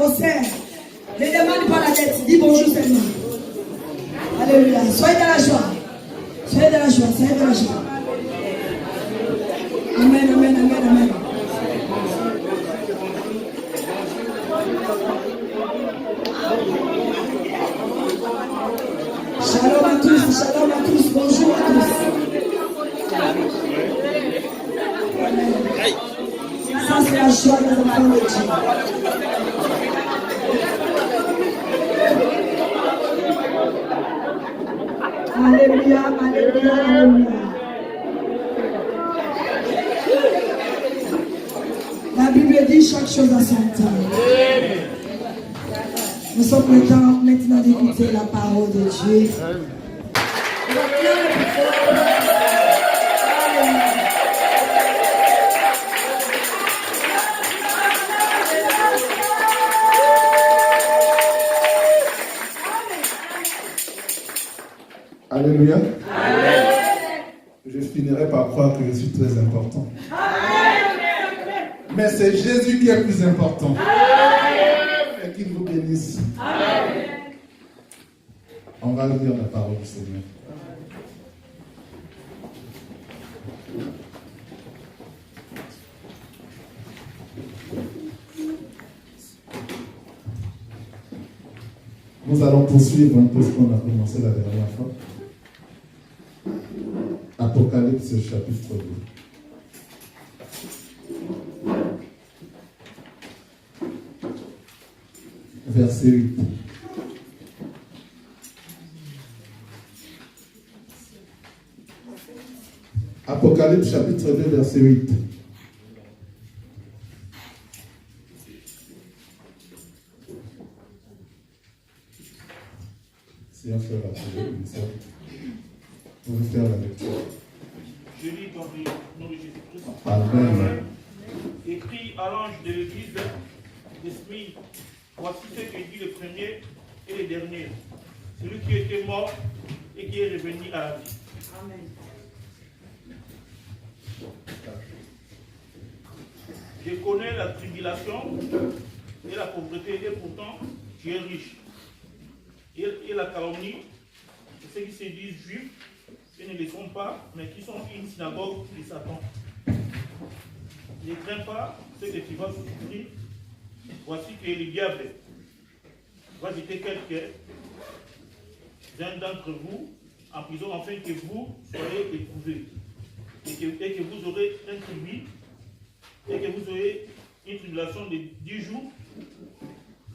carrossel. Ne demande pas la dette. Dis bonjour seulement. Alléluia. Soyez dans la joie. Soyez dans la joie. Soyez dans la joie. Amen, amen, amen, amen. Shalom à tous, bonjour à tous. Ça c'est la joie des enfants de Dieu. Alléluia, alléluia, alléluia. La Bible dit chaque chose à son temps. Nous sommes maintenant d'écouter la parole de Dieu. Alléluia. Amen. Je finirai par croire que je suis très important. Amen. Mais c'est Jésus qui est plus important. Amen. Et qu'il vous bénisse. Amen. On va lire la parole du Seigneur. Nous allons poursuivre un peu ce qu'on a commencé la dernière fois. Apocalypse chapitre 2. Verset 8. Apocalypse chapitre 2, verset 8. Si on fait la lecture, on va faire la lecture. Je lis dans le nom de Jésus-Christ. Amen. Écrit à l'ange de l'église d'Esprit, voici ce que dit le premier et le dernier, celui qui était mort et qui est revenu à la vie. Amen. Je connais la tribulation et la pauvreté, et pourtant tu es riche. Et la calomnie, ceux qui se disent juifs et ne le sont pas, mais qui sont une synagogue de Satan. Ne crains pas ce que tu vas souffrir. Voici que le diable va jeter quelqu'un d'entre vous en prison afin que vous soyez éprouvés et que vous aurez un tribut et que vous aurez une tribulation de 10 jours.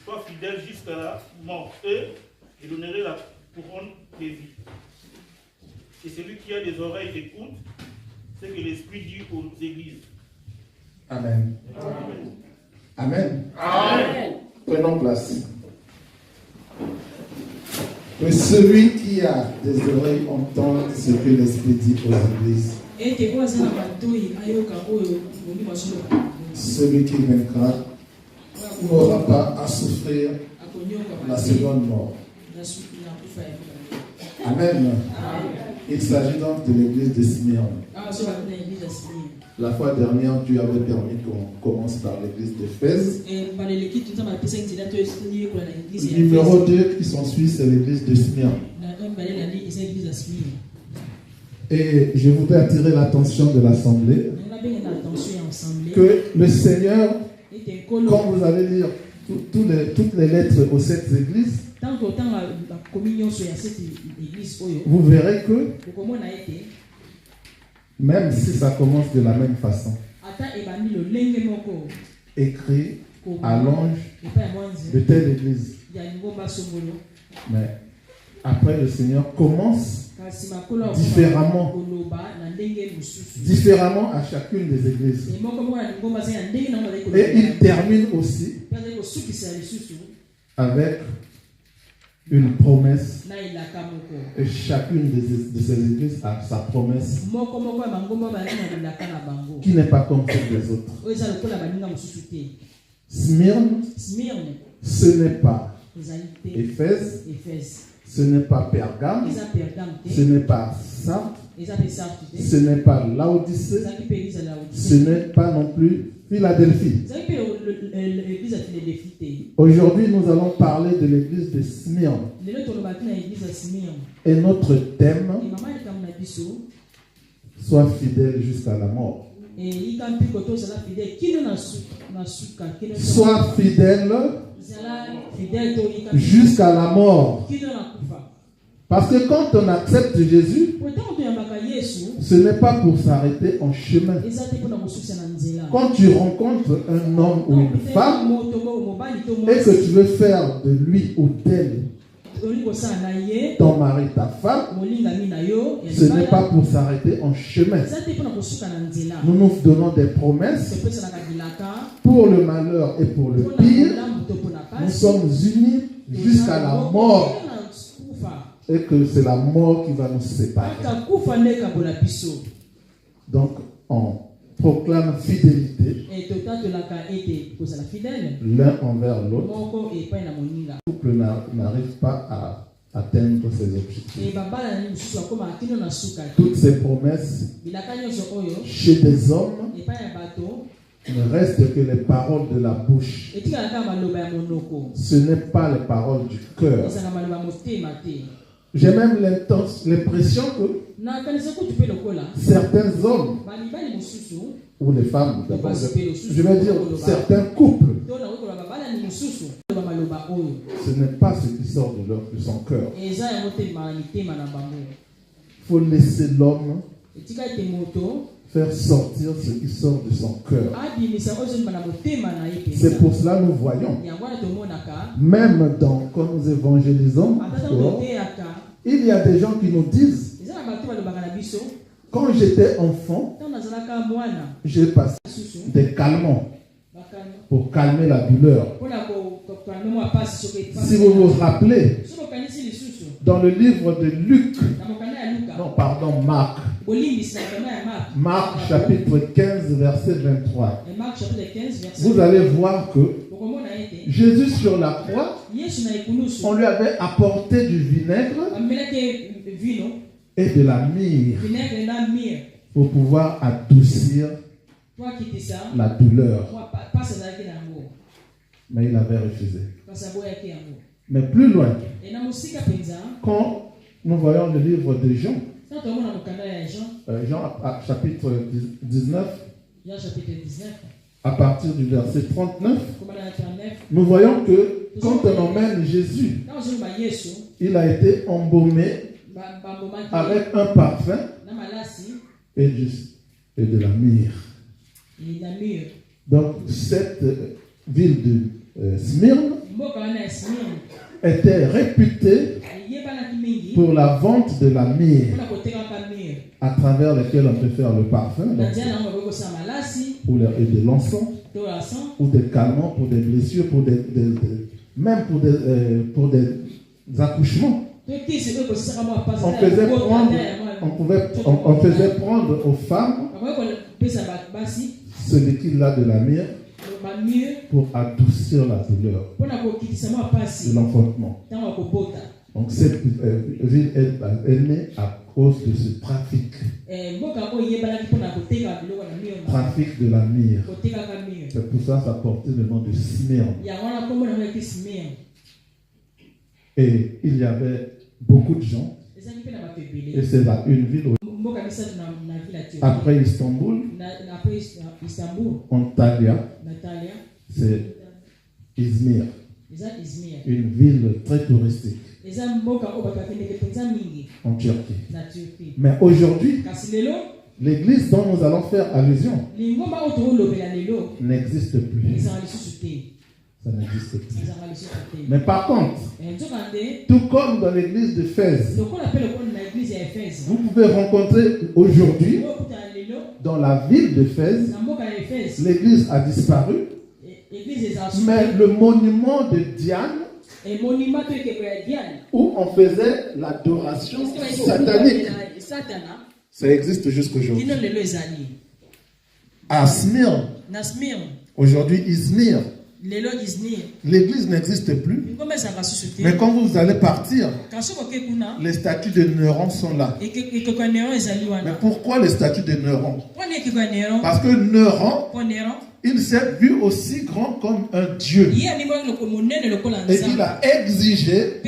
Sois fidèle jusqu'à la mort et je donnerai la couronne de vie. Et celui qui a des oreilles écoute ce que l'Esprit dit aux églises. Amen. Amen. Amen. Amen. Prenons place. Que celui qui a des oreilles entende ce que l'Esprit dit aux églises. Celui qui vaincra n'aura pas à souffrir la seconde mort. Amen. Il s'agit donc de l'église de Smyrne. La fois dernière, Dieu avait permis qu'on commence par l'église d'Éphèse. Numéro 2 qui s'ensuit, c'est l'église de Smyrne. Et je voudrais attirer l'attention de l'Assemblée que le Seigneur, quand vous allez lire toutes les lettres aux 7 églises, vous verrez que même si ça commence de la même façon, écrit à l'ange de telle église. Mais après, le Seigneur commence différemment à chacune des églises. Et il termine aussi avec une promesse. Et chacune de ces églises a sa promesse qui n'est pas comme celle des autres. Smyrne, ce n'est pas Éphèse, ce n'est pas Pergame, ce n'est pas Sardes, Ce n'est pas Laodicée. Ce n'est pas non plus Philadelphie. Aujourd'hui, nous allons parler de l'église de Smyrne. Et notre thème, sois fidèle jusqu'à la mort. Sois fidèle jusqu'à la mort. Parce que quand on accepte Jésus, ce n'est pas pour s'arrêter en chemin. Quand tu rencontres un homme ou une femme et que tu veux faire de lui ou d'elle ton mari, ta femme, ce n'est pas pour s'arrêter en chemin. Nous nous donnons des promesses pour le malheur et pour le pire. Nous sommes unis jusqu'à la mort. Et que c'est la mort qui va nous séparer. Donc, on proclame fidélité l'un envers l'autre. Le couple n'arrive pas à atteindre ses objectifs. Toutes ces promesses chez des hommes ne restent que les paroles de la bouche. Ce n'est pas les paroles du cœur. J'ai même l'impression que certains hommes ou les femmes, je vais dire certains couples, ce n'est pas ce qui sort de son cœur. Il faut laisser l'homme faire sortir ce qui sort de son cœur. C'est pour cela que nous voyons, même quand nous évangélisons, il y a des gens qui nous disent, quand j'étais enfant, j'ai passé des calmants pour calmer la douleur. Si vous vous rappelez, dans le livre de Luc, Marc chapitre 15 verset 23, vous allez voir que Jésus sur la croix, on lui avait apporté du vinaigre et de la myrrhe pour pouvoir adoucir la douleur. Mais il avait refusé. Mais plus loin, quand nous voyons le livre de Jean, Jean chapitre 19, à partir du verset 39, nous voyons que quand on emmène Jésus, il a été embaumé avec un parfum et de la myrrhe. Donc cette ville de Smyrne était réputée pour la vente de la myrrhe, à travers laquelle on peut faire le parfum, ou de l'encens, ou des calmants pour des blessures, même pour des accouchements. On faisait prendre aux femmes ce liquide-là de la myrrhe pour adoucir la douleur de l'enfantement. Donc cette ville est née à cause de ce trafic. Trafic de la myrrhe. C'est pour ça que ça portait le nom de Smyrne. Et il y avait beaucoup de gens. Et c'est là une ville après Istanbul, Antalya, c'est Izmir. Une ville très touristique en Turquie. Mais aujourd'hui, l'église dont nous allons faire allusion n'existe plus. Ça n'existe plus. Mais par contre, tout comme dans l'église d'Éphèse, vous pouvez rencontrer aujourd'hui, dans la ville d'Éphèse, l'église a disparu, mais le monument de Diane, où on faisait l'adoration satanique, ça existe jusqu'aujourd'hui. À Smyrne, aujourd'hui Izmir, l'église n'existe plus. Mais quand vous allez partir, les statues de Néron sont là. Mais pourquoi les statues de Néron? Parce que Néron, il s'est vu aussi grand comme un dieu. Et il a exigé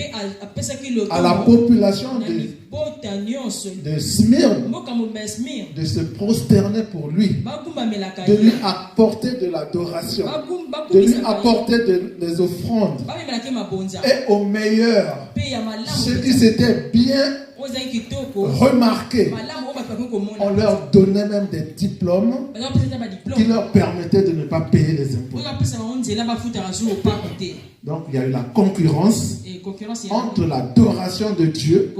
à la population de Smyrne de se prosterner pour lui, de lui apporter de l'adoration, de lui apporter des offrandes. Et au meilleur, ceux qui s'étaient bien remarqués, on leur donnait même des diplômes qui leur permettaient de ne pas payer les impôts. Donc il y a eu la concurrence entre l'adoration de Dieu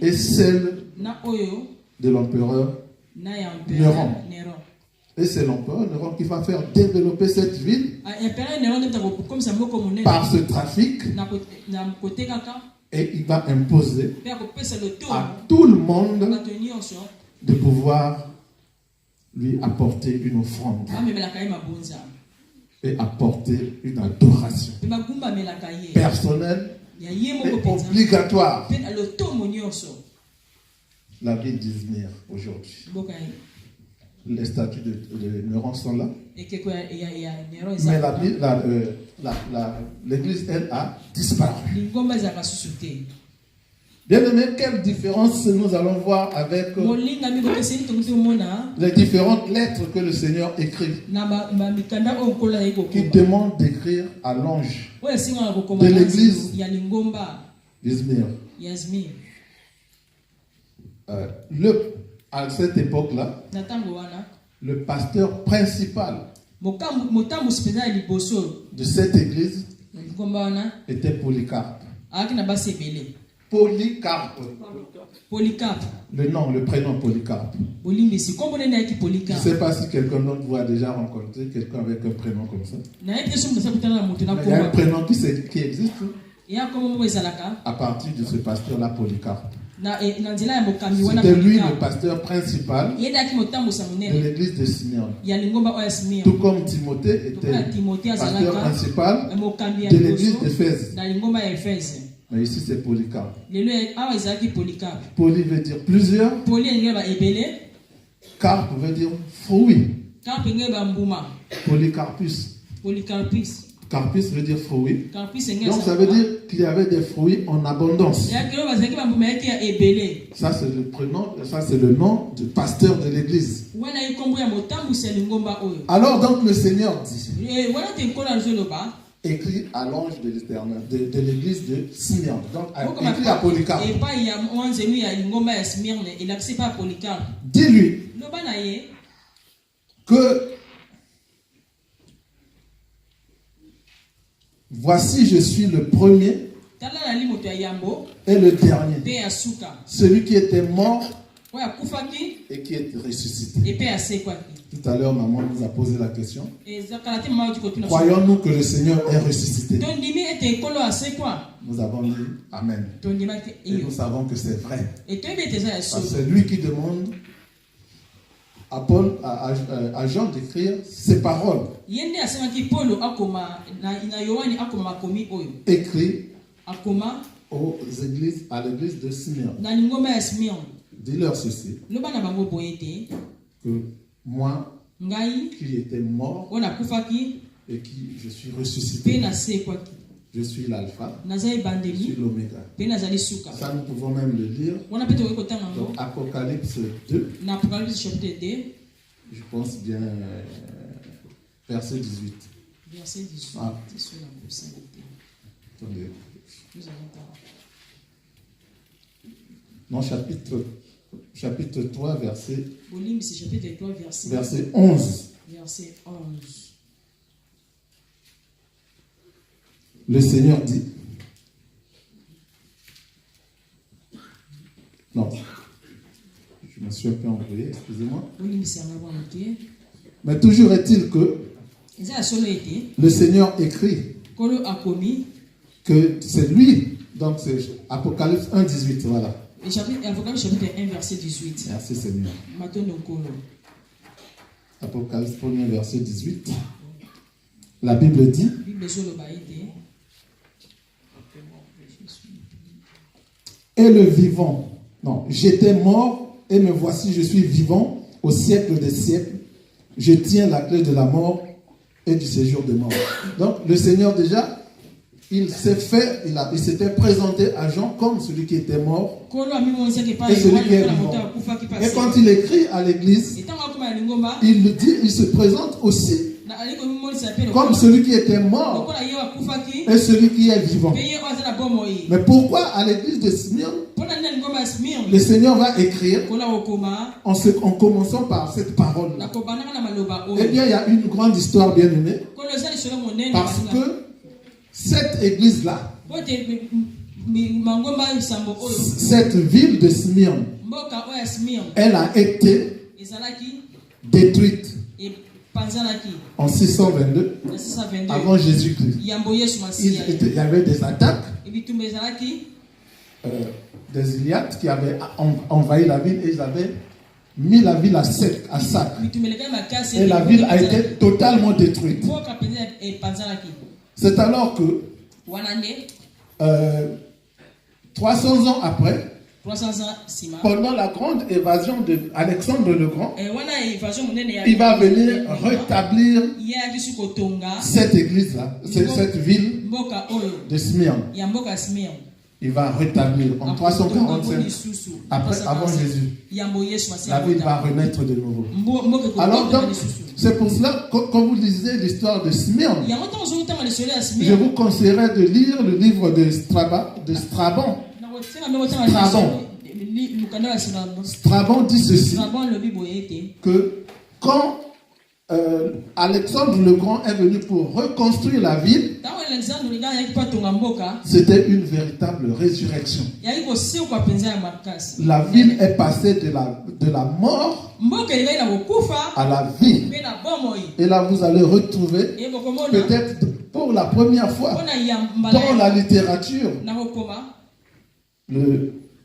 et celle de l'empereur Néron. Et c'est l'empereur Néron qui va faire développer cette ville par ce trafic. Et il va imposer à tout le monde de pouvoir lui apporter une offrande et apporter une adoration personnelle et obligatoire. La ville d'Izmir aujourd'hui. Les statues de Néron sont là. Mais l'église, elle, a disparu. Bien aimé, quelle différence nous allons voir avec les différentes lettres que le Seigneur écrit, qui demandent d'écrire à l'ange de l'église d'Izmir. À cette époque-là, le pasteur principal de cette église était Polycarpe. Le prénom Polycarpe. Je ne sais pas si quelqu'un d'entre vous a déjà rencontré quelqu'un avec un prénom comme ça. Mais il y a un prénom qui existe à partir de ce pasteur-là, Polycarpe. C'était lui le pasteur principal de l'église de Smyrne. Tout comme Timothée était pasteur principal de l'église d'Éphèse. Mais ici c'est Polycarpe. Poly veut dire plusieurs. Carpe veut dire fruit. Polycarpus. Carpus veut dire fruit. Donc ça veut dire qu'il y avait des fruits en abondance. Ça c'est le prénom, ça c'est le nom du pasteur de l'église. Alors donc le Seigneur dit, écrit à l'ange de l'Éternel, de l'église de Smyrne. Donc écrit à Polycarpe. Dis-lui que voici, je suis le premier et le dernier, celui qui était mort et qui est ressuscité. Tout à l'heure, maman nous a posé la question. Croyons-nous que le Seigneur est ressuscité? Nous avons dit Amen. Et nous savons que c'est vrai. Parce que c'est lui qui demande à Jean d'écrire ces paroles. Écrit aux églises, à l'église de Smyrne. Dis-leur ceci, que moi, qui étais mort et qui je suis ressuscité, je suis l'alpha, je suis l'oméga. Ça, nous pouvons même le lire dans Apocalypse 2, je pense bien, verset 18. Verset 18. Ah. Attendez. Non, chapitre 3, verset 11. Verset 11. Le Seigneur dit, non, je me suis un peu embrouillé, excusez-moi. Mais toujours est-il que le Seigneur écrit que c'est lui, donc c'est Apocalypse 1, 18, voilà. Apocalypse chapitre 1, verset 18. Merci Seigneur. Apocalypse 1, verset 18. La Bible dit, et le vivant, non, j'étais mort et me voici, je suis vivant au siècle des siècles. Je tiens la clé de la mort et du séjour des morts. Donc le Seigneur déjà, il s'était présenté à Jean comme celui qui était mort et celui qui est vivant. Et quand il écrit à l'église, il le dit, il se présente aussi comme celui qui était mort et celui qui est vivant. Mais pourquoi à l'église de Smyrne, le Seigneur va écrire en commençant par cette parole? Eh bien, il y a une grande histoire, bien aimée, parce que cette église-là, cette ville de Smyrne, elle a été détruite en 622 avant Jésus-Christ. Il y avait des attaques des Iliates qui avaient envahi la ville et ils avaient mis la ville à sac. Et la ville a été totalement détruite. C'est alors que 300 ans après, pendant la grande évasion d'Alexandre le Grand, il va venir rétablir cette église-là, cette ville de Smyrne. Il va rétablir en 345 avant Jésus. La ville va renaître de nouveau. Alors donc, c'est pour cela, quand vous lisez l'histoire de Smyrne, je vous conseillerais de lire le livre de Strabon. Strabon dit ceci, que quand Alexandre le Grand est venu pour reconstruire la ville, c'était une véritable résurrection. La ville est passée de la mort à la vie. Et là, vous allez retrouver, peut-être pour la première fois dans la littérature,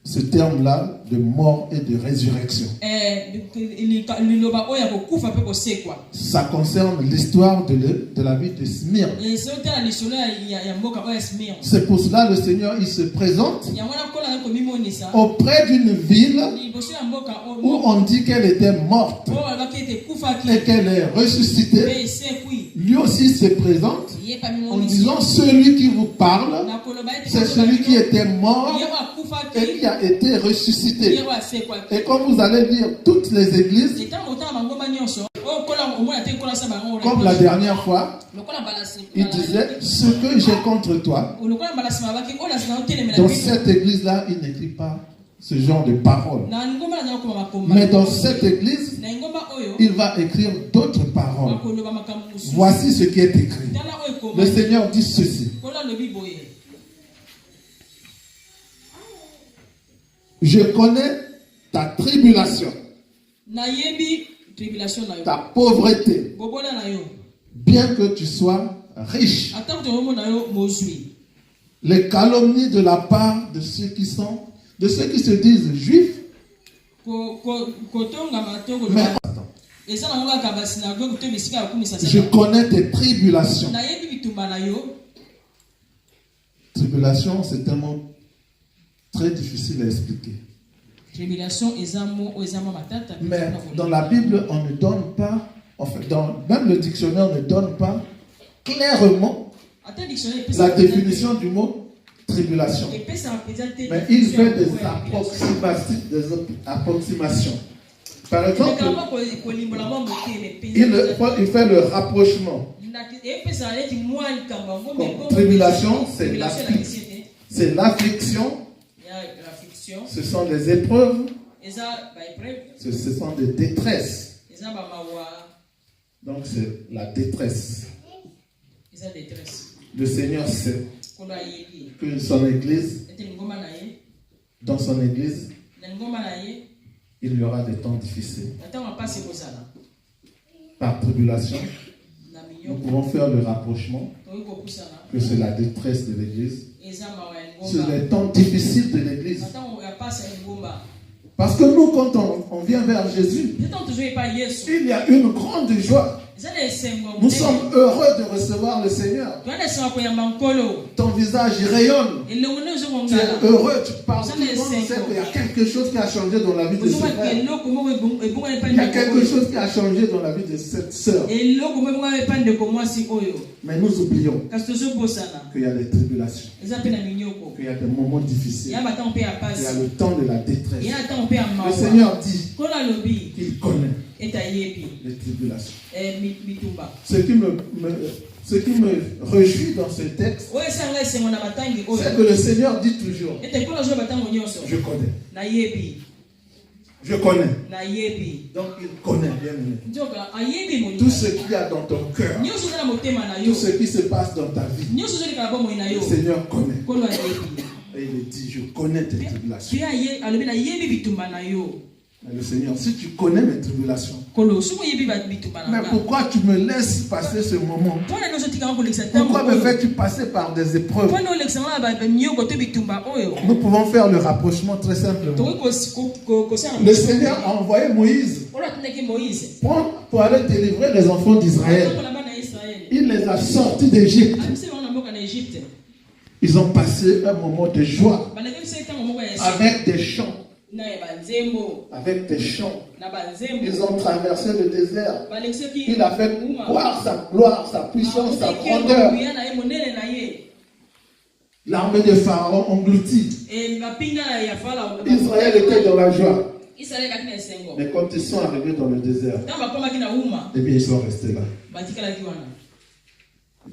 ce terme-là de mort et de résurrection. Ça concerne l'histoire de la ville de Smyrne. C'est pour cela le Seigneur il se présente auprès d'une ville où on dit qu'elle était morte et qu'elle est ressuscitée. Lui aussi se présente en disant: celui qui vous parle, c'est celui qui était mort et qui a été ressuscité. Et quand vous allez lire toutes les églises, comme la dernière fois, il disait: ce que j'ai contre toi, dans cette église-là, il n'écrit pas ce genre de paroles. Mais dans cette église, il va écrire d'autres paroles. Voici ce qui est écrit. Le Seigneur dit ceci: je connais ta tribulation, ta pauvreté, bien que tu sois riche. Les calomnies de la part de ceux qui se disent juifs. Mais je connais tes tribulations. Tribulation, c'est un mot très difficile à expliquer. Mais dans la Bible, on ne donne pas, même le dictionnaire ne donne pas clairement la définition du mot tribulation. Mais il fait des approximations. Par exemple, il fait le rapprochement. Tribulation, c'est l'affliction. Ce sont des épreuves. Ce sont des détresses. Donc c'est la détresse. Le Seigneur sait que dans son église, il y aura des temps difficiles. Par tribulation, nous pouvons faire le rapprochement que c'est la détresse de l'église. C'est les temps difficiles de l'église. Parce que nous, quand on vient vers Jésus, il y a une grande joie. Nous sommes heureux de recevoir le Seigneur. Ton visage rayonne. Tu es heureux, tu parles. Tout le monde sait qu'il y a quelque chose qui a changé dans la vie de ce frère. Il y a quelque chose qui a changé dans la vie de cette sœur. Mais nous oublions qu'il y a des tribulations, qu'il y a des moments difficiles, qu'il y a le temps de la détresse. Le Seigneur dit qu'il connaît les tribulations. Ce qui me réjouit dans ce texte, c'est que le Seigneur dit toujours, je connais. Je connais. Donc il connaît bien. Tout ce qu'il y a dans ton cœur, tout ce qui se passe dans ta vie, le Seigneur connaît. Et il dit, je connais tes tribulations. Mais le Seigneur, si tu connais mes tribulations, mais pourquoi tu me laisses passer ce moment? Pourquoi me fais-tu passer par des épreuves? Nous pouvons faire le rapprochement très simplement. Le Seigneur a envoyé Moïse pour aller délivrer les enfants d'Israël. Il les a sortis d'Égypte. Ils ont passé un moment de joie avec des chants. Avec des chants. Ils ont traversé le désert. Il a fait voir sa gloire, sa puissance, sa grandeur. L'armée de Pharaon engloutie. Israël était dans la joie. Mais quand ils sont arrivés dans le désert, eh bien ils sont restés là.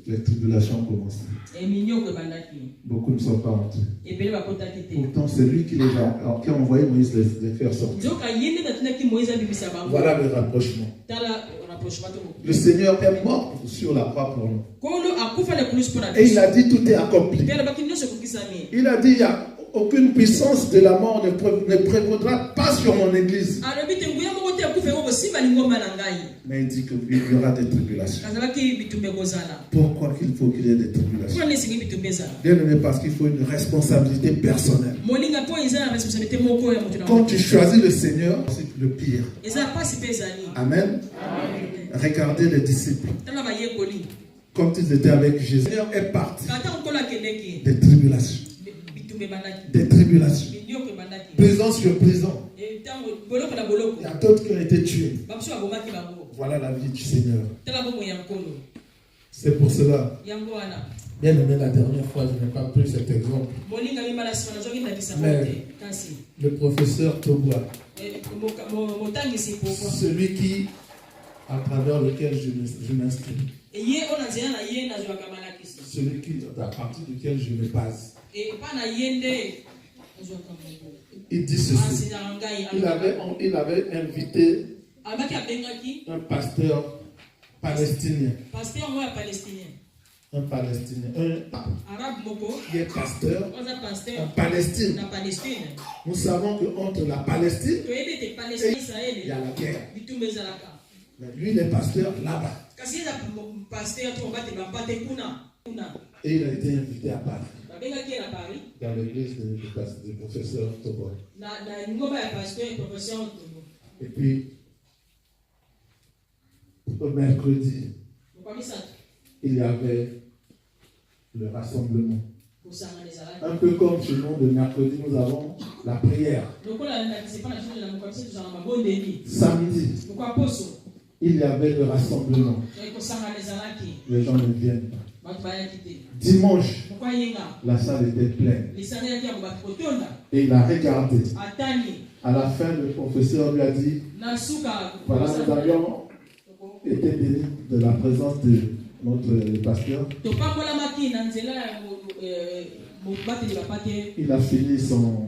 Les tribulations commencent. Beaucoup ne sont pas en eux. Pourtant, c'est lui qui a envoyé Moïse les faire sortir. Voilà le rapprochement. Le Seigneur est mort sur la croix pour nous. Et il a dit tout est accompli. Il a dit il y a aucune puissance de la mort ne prévaudra pas sur mon église. Mais il dit qu'il y aura des tribulations. Pourquoi qu'il faut qu'il y ait des tribulations? Bien aimé, parce qu'il faut une responsabilité personnelle. Quand tu choisis le Seigneur, c'est le pire. Amen. Regardez les disciples. Quand ils étaient avec Jésus, le Seigneur est parti. Des tribulations. Des tribulations. Prison sur prison. Il y a d'autres qui ont été tués. Voilà la vie du Seigneur. C'est pour cela. Bien aimé, la dernière fois, je n'ai pas pris cet exemple. Mais le professeur Tobois, celui qui, à travers lequel je m'inscris, celui qui, à partir duquel je me base, il dit ceci. Il avait invité un pasteur palestinien. Un Palestinien. Un arabe qui est pasteur en Palestine. Nous savons qu'entre la Palestine et Israël, il y a la guerre. Mais lui, il est pasteur là-bas. Et il a été invité à Paris. Dans l'église du professeur Tobois. Et puis, au mercredi, il y avait le rassemblement. Un peu comme chez nous, le mercredi, nous avons la prière. Samedi, il y avait le rassemblement. Les gens ne viennent pas. Dimanche, la salle était pleine. Et il a regardé. À la fin, le professeur lui a dit, voilà, nous avions été bénis de la présence de notre pasteur. Il a fini son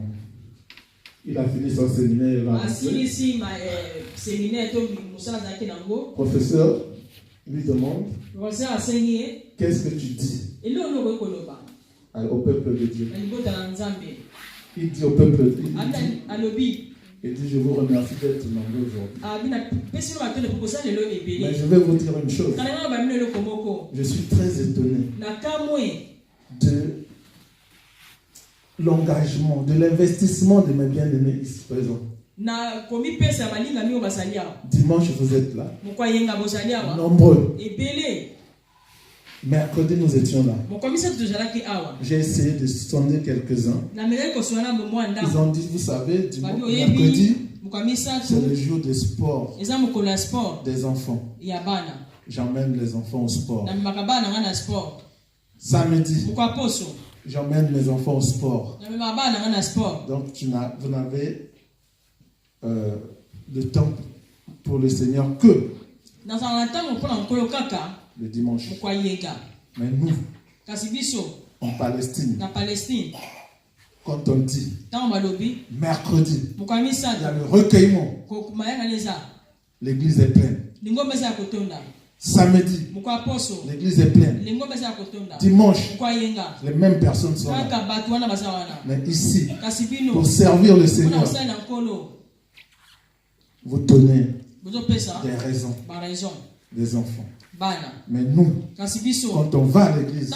séminaire. Le professeur lui demande, qu'est-ce que tu dis au peuple de Dieu? Il dit au peuple de Dieu, il dit, je vous remercie d'être nombreux aujourd'hui. Mais je vais vous dire une chose. Je suis très étonné de l'engagement, de l'investissement de mes bien-aimés ici présents. Dimanche, vous êtes là. Nombreux. Mercredi, nous étions là. J'ai essayé de sonner quelques-uns. Ils ont dit, vous savez, mercredi, c'est le jour des sports des enfants. J'emmène les enfants au sport. Samedi, j'emmène les enfants au sport. Donc, vous n'avez de temps pour le Seigneur que le dimanche. Mais nous, en Palestine, quand on dit mercredi, il y a le recueillement. L'église est pleine. Samedi, l'église est pleine. Dimanche, les mêmes personnes sont là. Mais ici, pour servir le Seigneur, vous donnez des raisons des enfants. Mais nous, quand on va à l'église,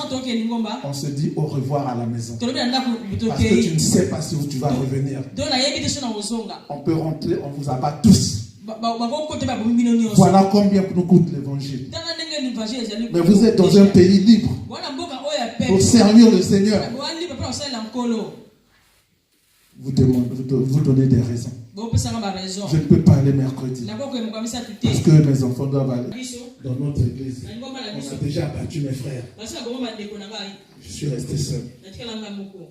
on se dit au revoir à la maison. Parce que tu ne sais pas si tu vas revenir. On peut rentrer, on vous abat tous. Voilà combien nous coûte l'évangile. Mais vous êtes dans un pays libre pour servir le Seigneur. Vous donnez des raisons. Je ne peux pas aller mercredi parce que mes enfants doivent aller dans notre église. On a déjà battu mes frères. Je suis resté seul.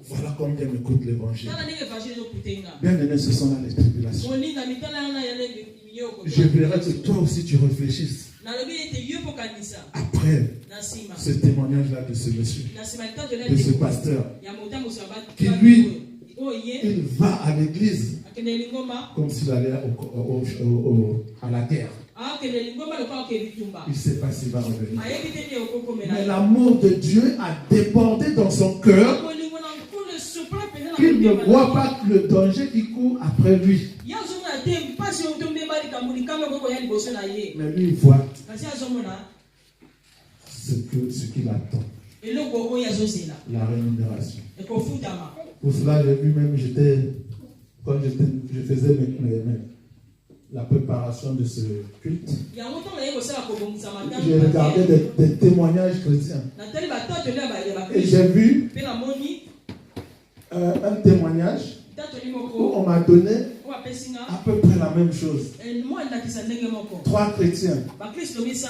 Voilà combien me coûte l'évangile. Bien aimé, ce sont là les tribulations. Je voudrais que toi aussi tu réfléchisses. Après ce témoignage-là de ce monsieur, de ce pasteur, qui lui, il va à l'église comme s'il allait à la guerre. Il ne sait pas s'il va revenir. Mais l'amour de Dieu a débordé dans son cœur. Il ne voit pas le danger qui court après lui. Mais lui, il voit ce qu'il attend. La rémunération. Pour cela, j'ai vu même, quand je faisais la préparation de ce culte, j'ai regardé des témoignages chrétiens. Et j'ai vu un témoignage où on m'a donné à peu près la même chose. 3 chrétiens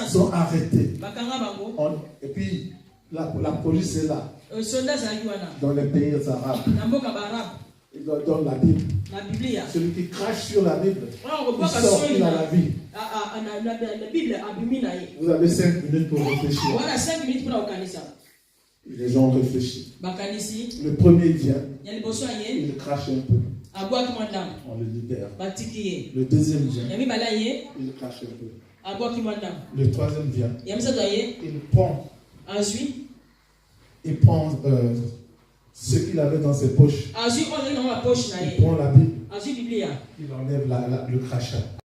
sont arrêtés. Et puis la police est là. Dans les pays arabes. Il donne la Bible. Celui qui crache sur la Bible, il sort, il a la vie. Vous avez 5 minutes pour réfléchir. Les gens réfléchissent. Le premier vient, il crache un peu. On le libère. Le deuxième vient, il crache un peu. Le troisième vient, il prend. Il prend ce qu'il avait dans ses poches. Il prend la Bible. Il enlève le crachat.